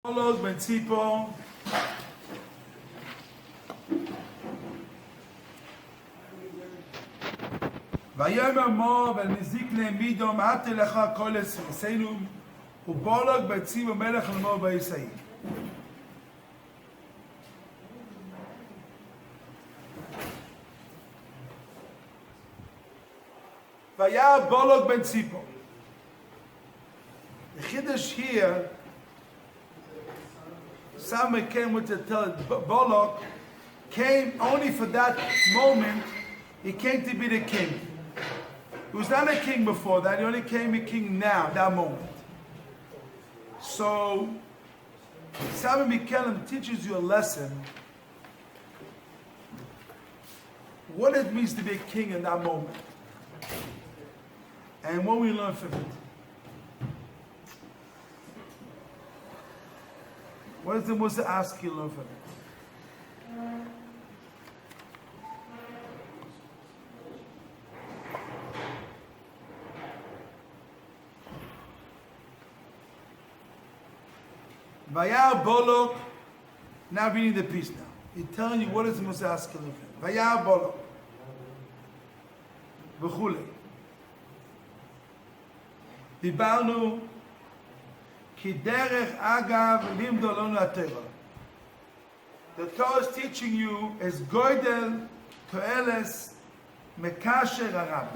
Bolog ben Tzipo. ויאמר מו ונזיק לעמידו מעט לך כל עשינו ובולג בציבו מלך למו בישראל. וירא בולג בן ציפו. The Chiddush here, someone came with to tell it, Bolog came only for that moment. He came to be the king. He was not a king before that. He only came a king now, that moment. So, Sami Mikelim teaches you a lesson. What it means to be a king in that moment. And what we learn from it. What does the Mussar ask you to learn from it? Vayar Bolog, now reading the piece now. He's telling you what is the Mussar asking you to learn. Vayar Bolog. V'chulei. דיברנו כי דרך אגב לימדו לנו הטבע. The Torah is teaching you is goydel toeles mekasher harab.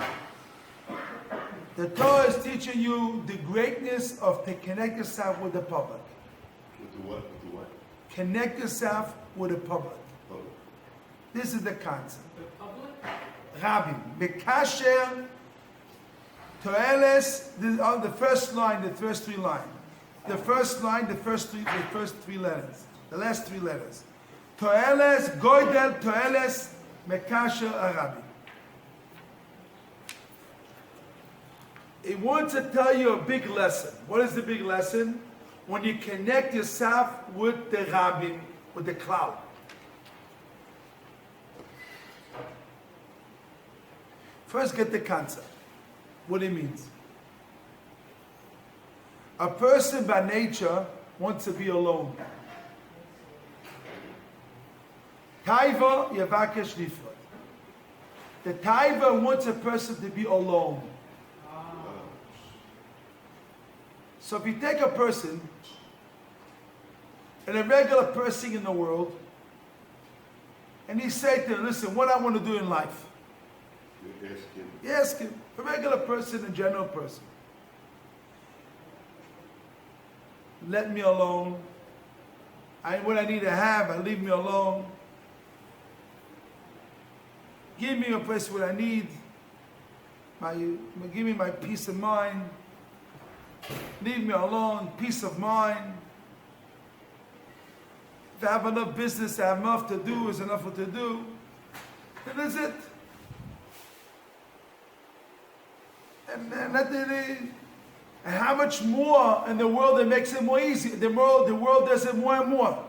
The Torah is teaching you the greatness of to connect yourself with the public. With the what? With the what? Connect yourself with the public. Public. This is the concept. The public? Rabbi, mekasher toeles, the first line, the first three lines. The first line, the first three letters. The last three letters. Toeles, goydel, toeles, mekasher, arabi. It wants to tell you a big lesson. What is the big lesson? When you connect yourself with the Rabbi, with the cloud. First get the concept. What it means. A person by nature wants to be alone. Taiva yavakesh nifrad. The taiva wants a person to be alone. So if you take a person, and a regular person in the world, and you say to him, listen, what I want to do in life? You ask him, a regular person, a general person. Let me alone. What I need to have, leave me alone. Give me a place what I need. Give me my peace of mind. Leave me alone, peace of mind. If I have enough business, I have enough to do, is enough to do. And that's it. And how much more in the world that makes it more easy? The world does it more and more.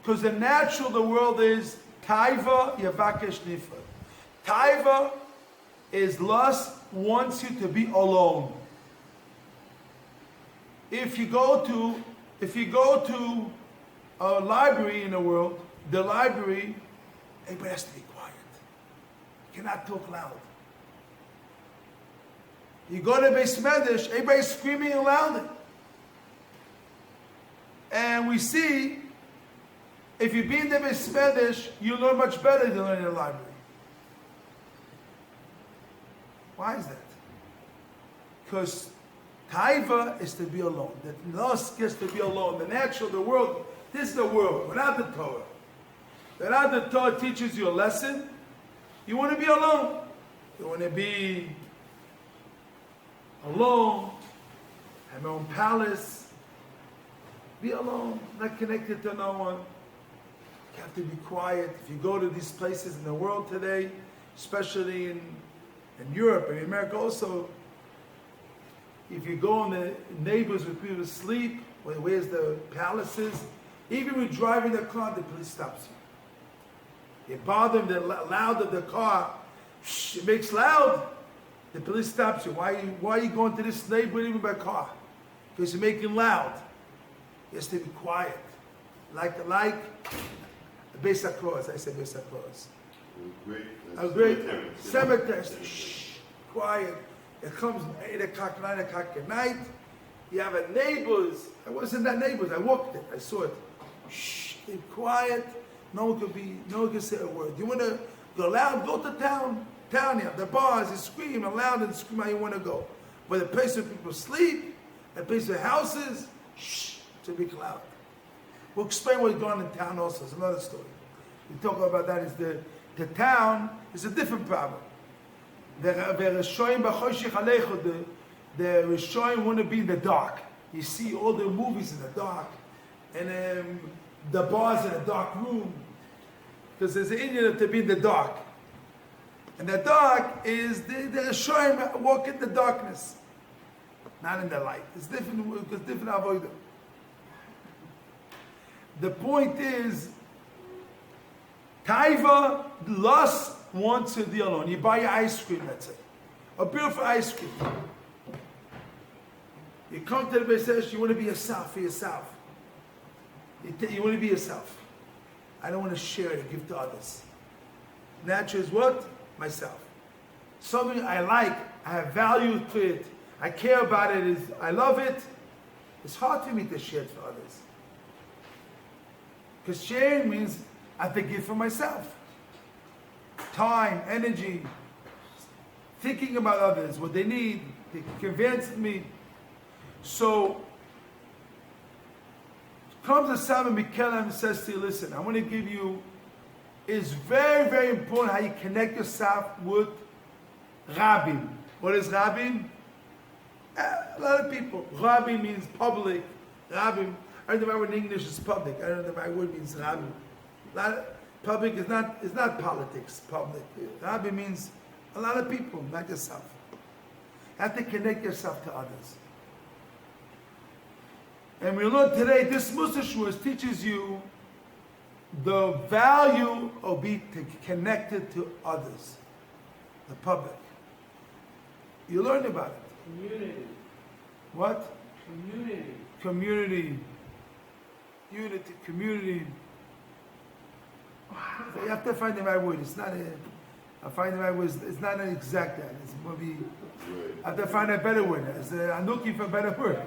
Because the natural the world is taiva yavakesh nifrad. Taiva is lust wants you to be alone. If you go to a library in the world, the library, everybody has to be quiet. You cannot talk loud. You go to Beis Medrash, everybody's screaming and loudly. And we see, if you be in the Beis Medrash, you learn much better than learn in the library. Why is that? Because taiva is to be alone. The lust gets to be alone. The natural, the world, this is the world, without the Torah. Without the Torah teaches you a lesson, you want to be alone. You want to be alone, have your own palace, be alone, not connected to no one. You have to be quiet. If you go to these places in the world today, especially in Europe and America also, if you go in the neighbors where people sleep, where's the palaces, even when driving the car, the police stops you. You bother them, the loud of the car, it makes loud. The police stops you. Why are you going to this neighborhood even by car? Because you're making loud. He has to be quiet. Like the Beis HaKlor, I say Beis HaKlor. A great cemetery. Shh, quiet. It comes 8 o'clock, 9 o'clock at night. You have a neighbors. I wasn't that neighbors. I walked it. I saw it. Shh, keep quiet. No one can say a word. You want to go loud? Go to town. Town here. The bars, you scream loud and scream how you want to go. But the place where people sleep, the place where houses, shh, to be loud. We'll explain what's going on in town also. It's another story. We talk about that. Is the town is a different problem. The Rishonim want to be in the dark. You see all the movies in the dark, and the bars in a dark room, because there's an Indian to be in the dark. And the dark is the Rishonim walk in the darkness, not in the light. It's different because different avodah. The point is, Taiva, lust wants to deal alone. You buy your ice cream, let's say. A beautiful ice cream. You come to the Beis, you want to be yourself for yourself. You want to be yourself. I don't want to share it, give to others. Natural is what? Myself. Something I like, I have value to it, I care about it, I love it. It's hard for me to share it for others. Because sharing means I have to give for myself. Time, energy, thinking about others, what they need, they convince me. So, comes a Sam Mikelem and says to you, listen, I want to give you, it's very, very important how you connect yourself with Rabbi. What is Rabbi? A lot of people. Rabbi means public. Rabbi, I don't know my word in English is public. I don't know my word means Rabbi. Public is not politics, public. Rabbi means a lot of people, not yourself. You have to connect yourself to others. And we learn today, this Mussar teaches you the value of being connected to others, the public. You learn about it. Community. What? Community. Community. Unity, community. So you have to find the right word. It's not I find the right word. It's not an exact that. It's maybe. I have to find a better word. I'm looking for a better word.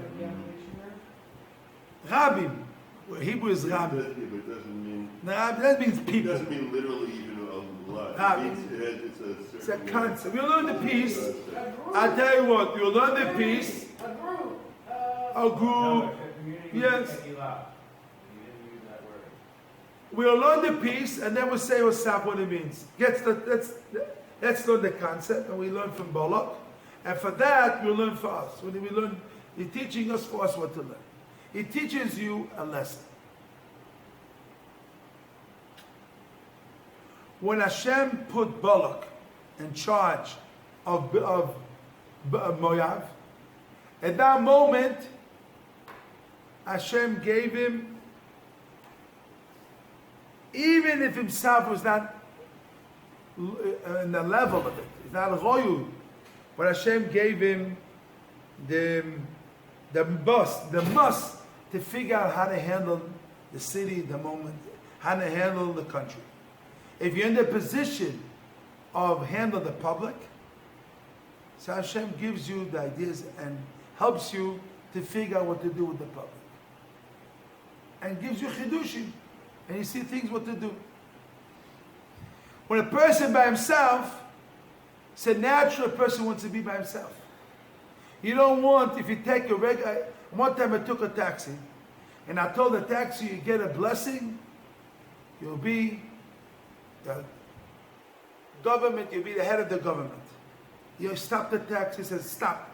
Rabbi. Well, Hebrew is Rabbi. But it doesn't mean. Rabbi, that means It people. doesn't mean literally even a lot. Rabbi. It means it's a It's a certain concept. You learn the piece. A group. I tell you what. You learn the piece. A group. A group. Yes. We'll learn the piece and then we'll say what it means. Let's learn the concept and we learn from Balak. And for that, we'll learn for us. When we learn, he's teaching us for us what to learn. He teaches you a lesson. When Hashem put Balak in charge of Moab, at that moment, Hashem gave him, even if himself was not in the level of it, it's not a royal, but Hashem gave him the must to figure out how to handle the city, the moment, how to handle the country. If you're in the position of handle the public, so Hashem gives you the ideas and helps you to figure out what to do with the public. And gives you chidushim. And you see things what to do. When a person by himself, it's a natural person wants to be by himself. You don't want, if you take a regular, one time I took a taxi, and I told the taxi, you get a blessing, you'll be the government, you'll be the head of the government. You stop the taxi, he says, stop.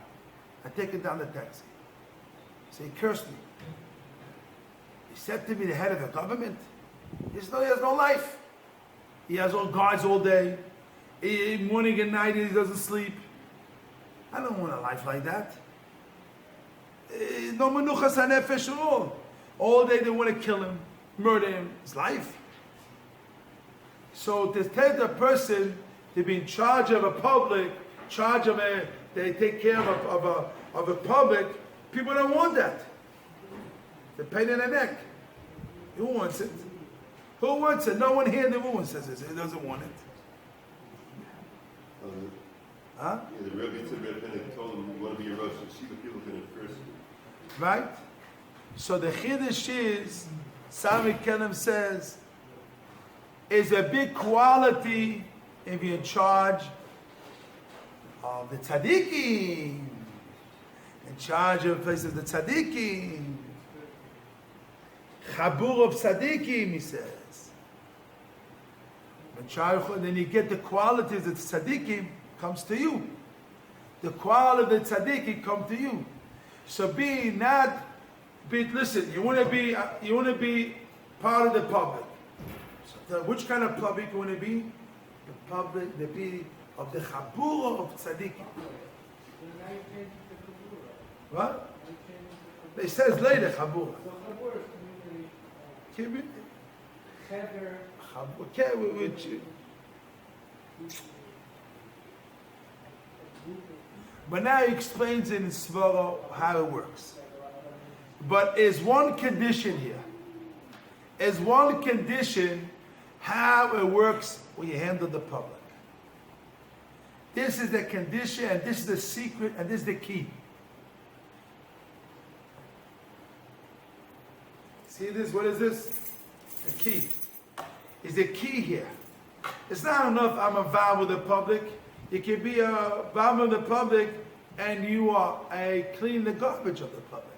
I take it down the taxi. So he cursed me. He said to me, the head of the government? He has no life. He has all guards all day. Morning and night he doesn't sleep. I don't want a life like that. No menuchas hanefesh at all. All day they want to kill him, murder him. It's life. So to tell the person to be in charge of a public, they take care of a public, people don't want that. The pain in the neck. Who wants it? Who wants it? No one here in the room says it. He doesn't want it. Huh? Yeah, the Rabbi said Rabbi told him you want to be a Rosh Yeshiva, people can first. Right? So the Chiddush is, Sami Kenem says, is a big quality if you're in charge of the tzaddikim, in charge of places of the tzaddikim, chabur of tzaddikim, he says. Then you get the qualities of the tzaddikim comes to you. The quality of the tzaddikim come to you. So listen, you want to be part of the public. So which kind of public you want to be? The public, the be of the chabura of tzaddikim. What? It says later chabura. Cheder. Okay, with you. But now he explains in Svara how it works. But is one condition here. Is one condition how it works when you handle the public. This is the condition, and this is the secret, and this is the key. See this? What is this? The key. Is the key here. It's not enough I'm a vow with the public. You can be a vow with the public and you are clean the garbage of the public.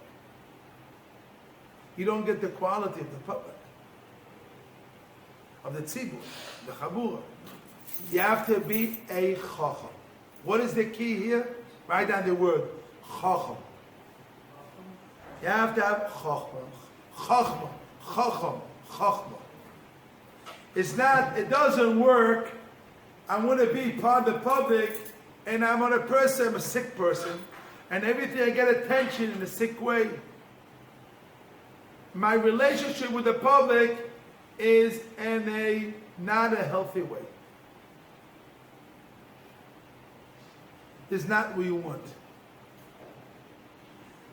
You don't get the quality of the public. Of the tzibur, the chabura. You have to be a chacham. What is the key here? Write down the word chacham. You have to have chacham. Chacham. Chacham. Chacham. It's not, it doesn't work. I want to be part of the public and I'm on a person, I'm a sick person, and everything I get attention in a sick way. My relationship with the public is in not a healthy way. It's not what you want.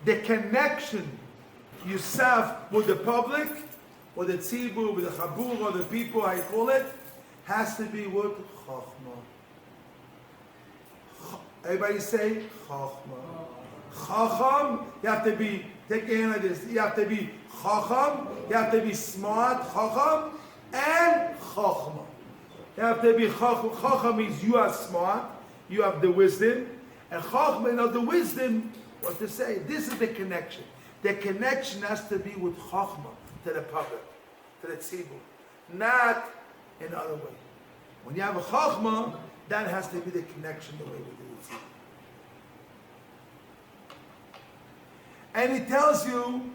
The connection yourself with the public, or the tzibur, with the chabur, or the people, how you call it, has to be with chachma. Everybody say chachma. Chacham, you have to be, take your hand like this, you have to be chacham, you have to be smart, chacham, and chachma. You have to be chacham. Chacham means you are smart, you have the wisdom, and chachma, the wisdom, what to say, this is the connection. The connection has to be with chachma, to the public, to the tzibur, not in other way. When you have a chachma, that has to be the connection the way we do it. And he tells you,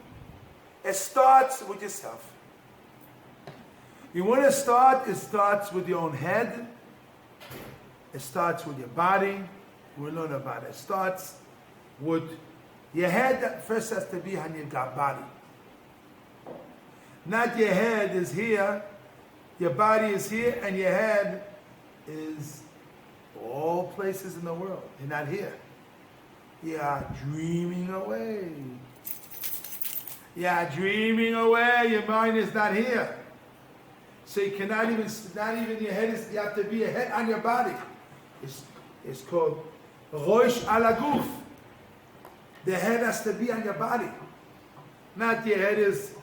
it starts with yourself. You want to start, it starts with your own head. It starts with your body. We'll learn about it. It starts with your head, that first has to be on your body. Not your head is here, your body is here, and your head is all places in the world. You're not here. You are dreaming away. You are dreaming away. Your mind is not here. So you cannot even, not even your head is, you have to be a head on your body. It's called Rosh ala Guf. The head has to be on your body. Not your head is,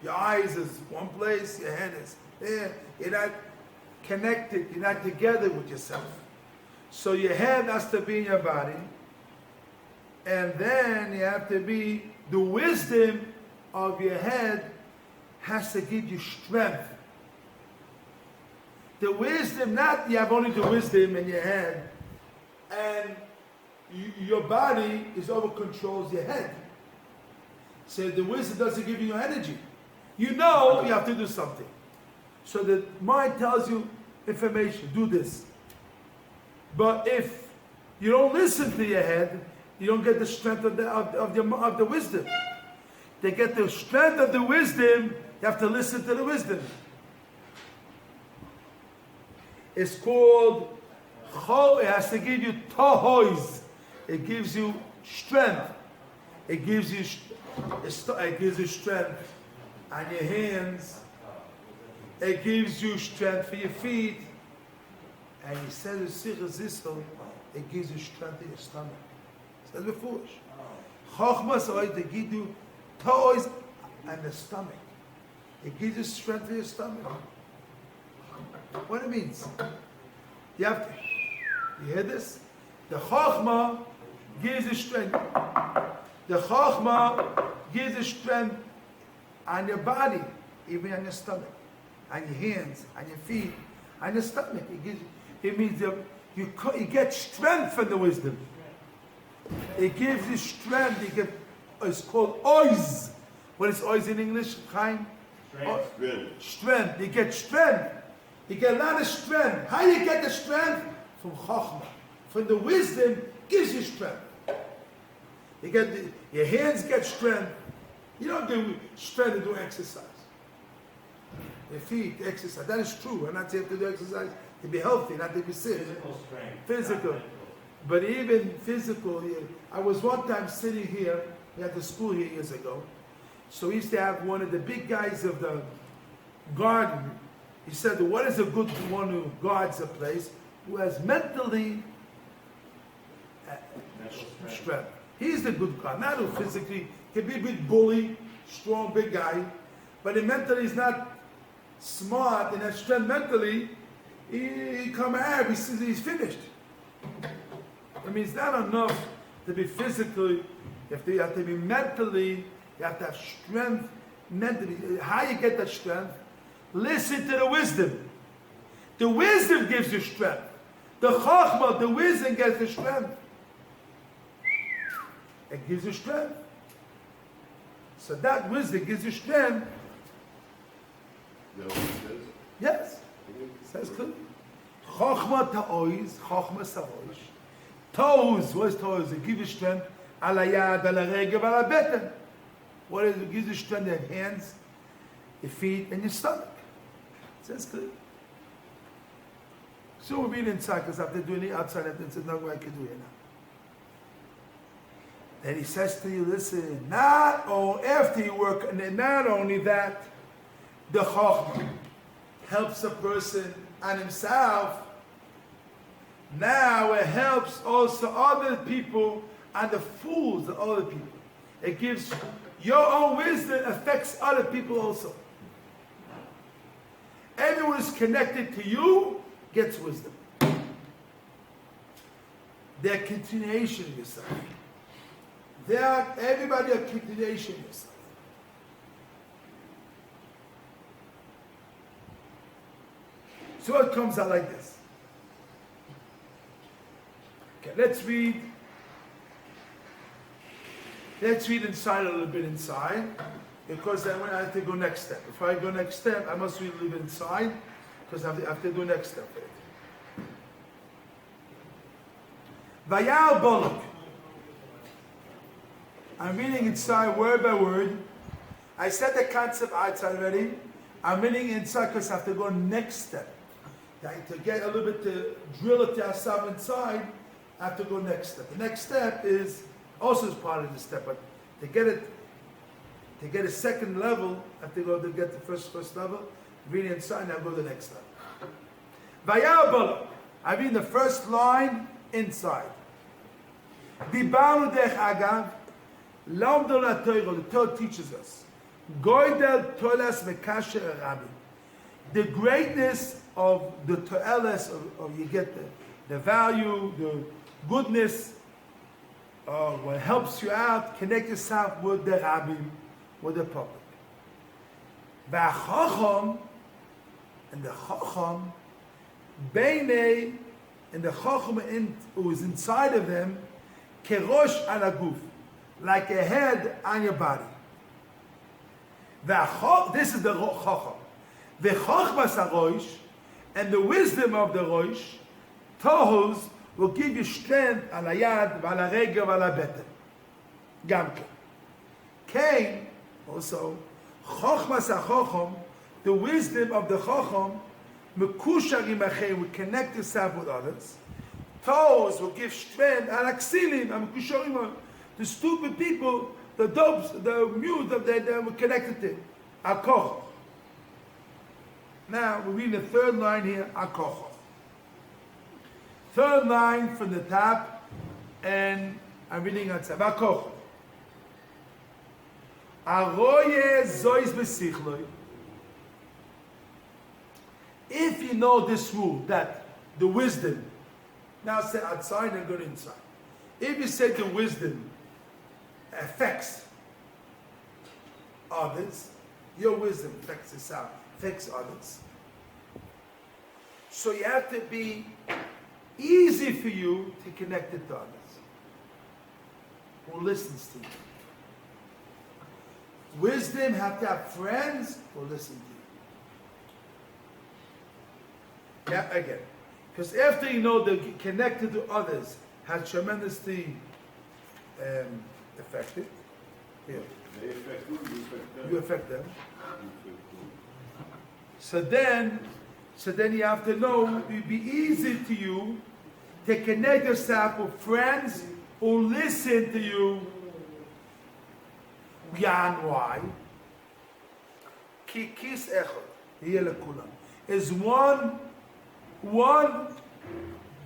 your eyes is one place, your head is there. You're not connected, you're not together with yourself. So your head has to be in your body. And then you have to be, the wisdom of your head has to give you strength. The wisdom, not you have only the wisdom in your head, and your body is over controls your head. So the wisdom doesn't give you no energy. You know you have to do something. So the mind tells you information, do this. But if you don't listen to your head, you don't get the strength of the wisdom. To get the strength of the wisdom, you have to listen to the wisdom. It's called Chol. It has to give you tohois. It gives you strength. It gives you It gives you strength on your hands. It gives you strength for your feet. And he says, it gives you strength in your stomach. It says before. Chochmas ois, they give you toes and the stomach. It gives you strength in your stomach. What it means? You have to, you hear this? The Chochma gives you strength. The Chochma gives you strength on your body, even on your stomach, on your hands, on your feet, on your stomach. It means you get strength from the wisdom. It gives you strength. It's called ois. What is ois in English? Chaim? Strength. You get strength. You get a lot of strength. How you get the strength? From Chochma. From the wisdom gives you strength. Your hands get strength. You don't get strength to do exercise. Your feet, exercise. That is true. I'm not saying to do exercise to be healthy, not to be sick. Physical strength. Physical. But even physical, I was one time sitting here, we had the school here years ago. So we used to have one of the big guys of the garden. He said, what is a good one who guards a place? Who has mentally strength. He's the good guard, not who physically, can be a big bully, strong, big guy, but he mentally is not smart and has strength mentally. He come out, he says he's finished. I mean, it's not enough to be physically, you have to be mentally, you have to have strength mentally. How you get that strength? Listen to the wisdom. The wisdom gives you strength. The Chochmah, the wisdom gets the strength. It gives you strength. So that wisdom gives you strength. Is that what it says? Yes. It says clearly. Chochmah ta'oiz, Chochmah sa'oiz. Toes, what is toes? It gives you strength. Ala yad, ala regev, ala beten. What is it? It gives you strength in your hands, your feet, and your stomach. It says clearly. So we're being inside because after doing it outside, there's nothing I can do here now. Then he says to you, listen, after you work, and not only that, the Chochmah helps a person and himself. Now it helps also other people and the fools of other people. It gives your own wisdom affects other people also. Everyone who's connected to you gets wisdom. They're continuation of yourself. Everybody a continuation of yourself. So it comes out like this. Okay, let's read inside a little bit inside, because then I have to go next step. Before I go next step, I must read a little bit inside, because I have to do next step. Vayal Bolok. I'm reading inside word by word. I said the concept outside already. I'm reading inside because I have to go next step. To get a little bit to drill it to ourselves inside, I have to go next step. The next step is also is part of the step, but to get a second level, I have to go to get the first level, read inside, and I'll go to the next level. Vayal I mean the first line inside. Dibaru dech agav, lamdo la Torah, the Torah teaches us. Goydel tolas mekasher Rabbi. The greatness of the toeles of you get the value, the goodness, what helps you out, connect yourself with the Rabbi, with the public. V'achacham, and the Chacham, Beinei, and the Chacham who is inside of them, kerosh ala guf, like a head on your body. This is the Chacham. The Chochmas HaRosh, and the wisdom of the Rosh, Tohos, will give you strength על היד ועל הרגל ועל הבטן. גם כן. Cain, also, Chochmas HaChocham, the wisdom of the Chocham, Mekushar imachem, will connect yourself with others. Tohos will give strength, על הכסילים, המקושרים, the stupid people the dopes, the mute that they were connected to. Akoch. Now we're reading the third line here, Akoch. Third line from the top, and I'm reading outside. Akoch. Aroye zois besichloi. If you know this rule, that the wisdom, now say outside and go inside. If you say the wisdom affects others, your wisdom affects itself, affects others. So you have to be easy for you to connect it to others. Who listens to you? Wisdom have to have friends who listen to you. Yeah, again. Because after you know they're connected to others, has tremendously affected. Yeah. They affect who? You affect them. You affect who? So then you have to know it would be easy to you to connect yourself with friends who listen to you. Yan why? Ki kis echad hiya lekulam is one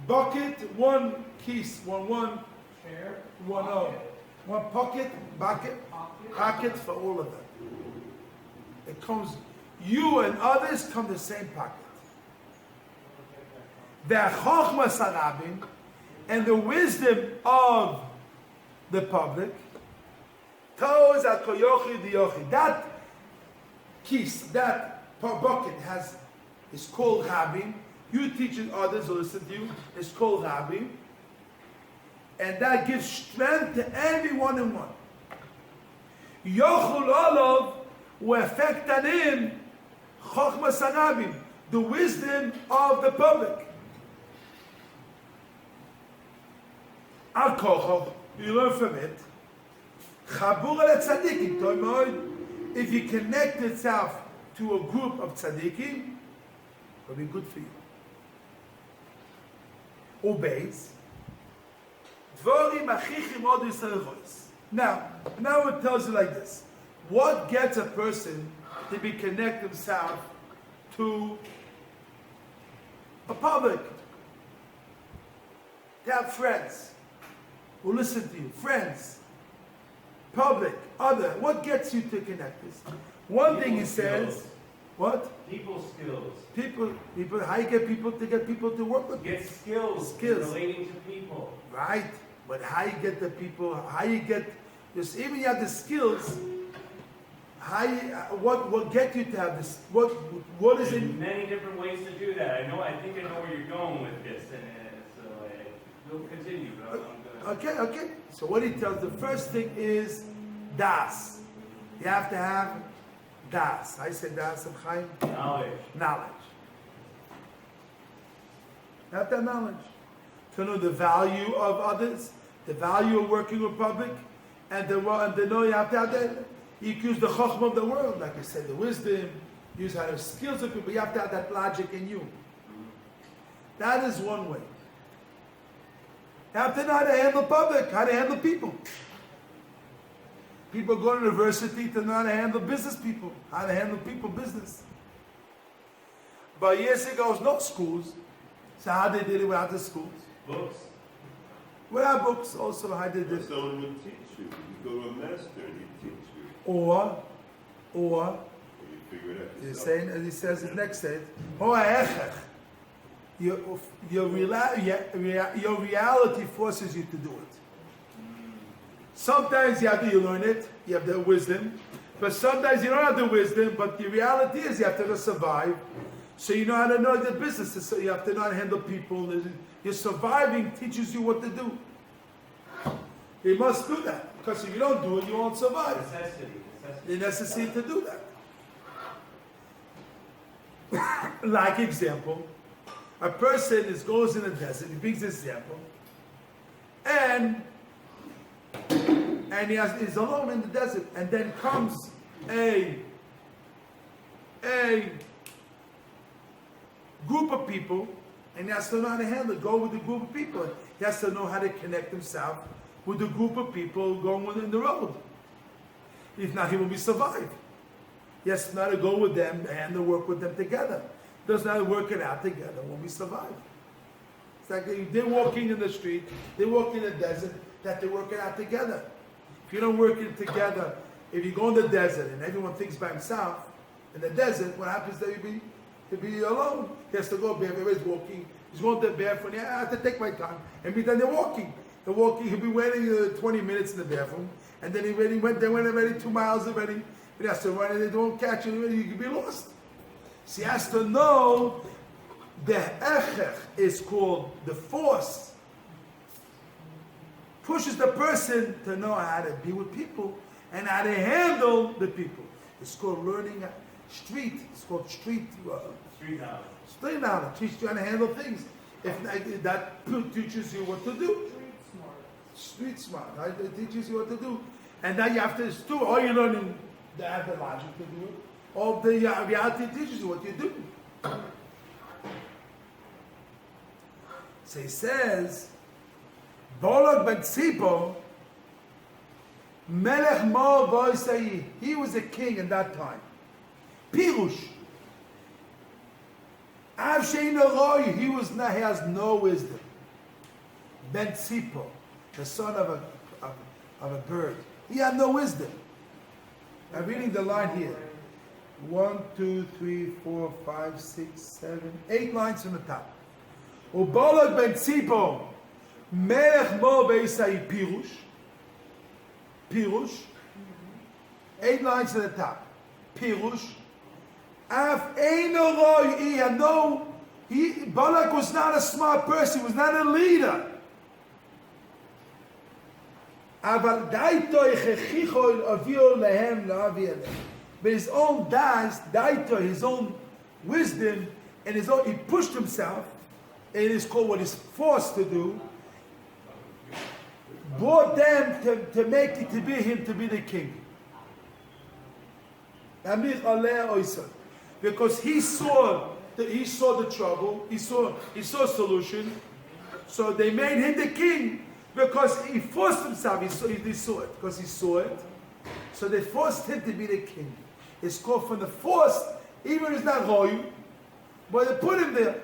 bucket, one kiss, one Chair. one pocket for all of them. It comes, you and others come the same pocket. The chokhmah sarabim and the wisdom of the public. Toz akoyochi diyochi. That kiss, that bucket is called rabim. You teaching others who listen to you is called rabim. And that gives strength to everyone in one. Yochul olav u'efektanim chokhmah sarabim, the wisdom of the public. Al kochov, you learn from it. Chabur al tzaddikim, if you connect yourself to a group of tzaddikim, it will be good for you. Obeys. Now it tells you like this. What gets a person to be connect himself to a public? To have friends who listen to you. Friends, public, other. What gets you to connect this? One thing he says, what? People skills. People, how you get people to work with? Get skills. Skills. Relating to people. Right. But how you get the people, how you get this, even you have the skills, how you, what get you to have this, what is There's it? many different ways to do that. I think I know where you're going with this, and so we'll continue. But I'm gonna... Okay. So what he tells, the first thing is das. You have to have das. I say das of Chaim. Knowledge. You have to have knowledge. To know the value of others, the value of working with public, and to know you have to have that. You use the chokhmah of the world, like I said, the wisdom, use how the skills of people. You have to have that logic in you. That is one way. You have to know how to handle public, how to handle people. People go to university to know how to handle business people, how to handle people business. But years ago, there was no schools. So how they did it without the schools? Books. Without books, also how they did it. Someone would teach you. You go to a master and he teach you. Or You figure it out he's yourself. saying, as he says, his next stage, your reality forces you to do it. Sometimes you learn it, you have the wisdom, but sometimes you don't have the wisdom, but the reality is you have to survive. So you know how to know the business, so you have to know how to handle people. Your surviving teaches you what to do. You must do that, because if you don't do it, you won't survive. Necessity. The necessity to do that. Like example, a person goes in the desert, he brings this example, and he's alone in the desert, and then comes a group of people, and he has to know how to handle it, go with the group of people. He has to know how to connect himself with the group of people going in the road. If not, he will be survived. He has to to go with them and to work with them together. Doesn't have to work it out together when we survive. It's like they're walking in the street, they're walking in the desert, that they work it out together. If you don't work it together, if you go in the desert and everyone thinks by himself, in the desert, what happens that he'll be alone. He has to go barefoot, everybody's walking, he's going to barefoot, I have to take my time. And then they're walking. He'll be waiting 20 minutes in the bathroom, and then they went already 2 miles already. He has to run and they don't catch him, you can be lost. So he has to know the echech is called the force. Pushes the person to know how to be with people and how to handle the people. It's called learning it's called street knowledge. Street knowledge. Teach you how to handle things. If that teaches you what to do. Street smart. Right? It teaches you what to do. And now you have to do all you're learning. They have the logic to do it. All the reality teaches you what you do. So he says, Bolog ben Tzipo, Melech Mo Voisayi. He was a king in that time. Pirush. Av Shein Eloi. He has no wisdom. Ben Tzipo, the son of a bird. He had no wisdom. I'm reading the line here. 1, 2, 3, 4, 5, 6, 7, 8 lines from the top. Ubolog ben Tzipo, Melech Mo Beisai Pirush. Pirush. 8 lines to the top. Pirush. Af Eino Roy. He had no. Balak was not a smart person. He was not a leader. But his own his own wisdom, and he pushed himself, and it is called what he's forced to do, brought them to make it to be him to be the king. Because he saw the trouble, he saw a solution, so they made him the king. Because he forced himself, he saw it. Because he saw it. So they forced him to be the king. It's called from the force, even if it's not royal, but they put him there.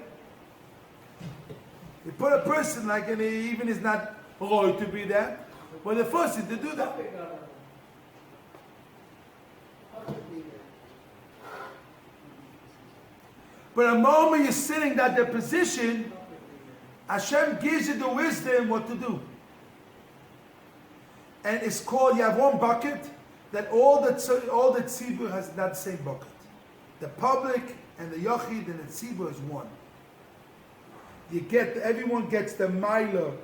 They put a person like, and even is not royal to be that, but they forced him to do that. But the moment you're sitting at the position, Hashem gives you the wisdom what to do. And it's called, you have one bucket, that all the tzibur has that same bucket. The public and the yochid and the tzibur is one. Everyone gets the milo,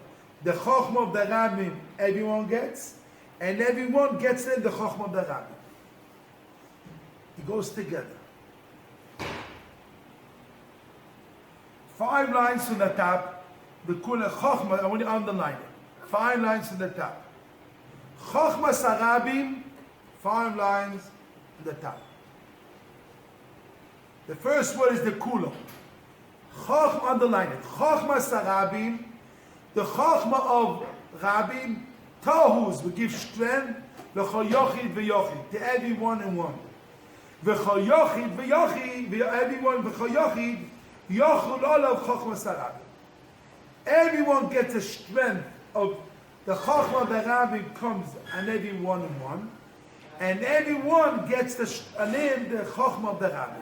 the chokhmah of the rabbim, everyone gets, and everyone gets in the chokhmah of the rabbim. It goes together. 5 lines from the top, the kula chokhmah, I want to underline it. 5 lines from the top. Chokhmah sarabim, 5 lines to the top. The first word is the kula. Chokhmah, underline it. Chokhmah sarabim, the chokhmah of rabbim, tahus, will give strength, l'chol yochid v'yochid, to everyone and one. V'chol yochid v'yochid, everyone v'chol yochid, yochul olav chokhmah sarabim. Everyone gets the strength of the Chokhmah of the Rabbi comes and every one in one, and everyone gets the Chokhmah of the Rabbi.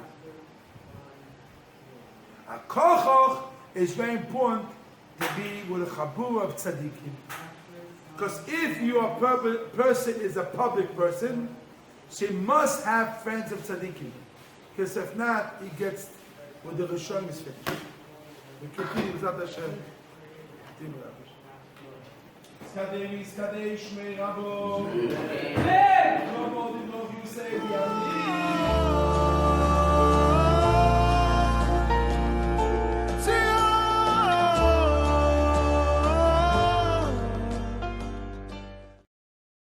A kochoch is very important to be with a chabur of tzaddikim, because if your person is a public person, she must have friends of tzaddikim, because if not, he gets with the Rishon is finished. We continue with that Hashem. Skadei Shmei Rabo.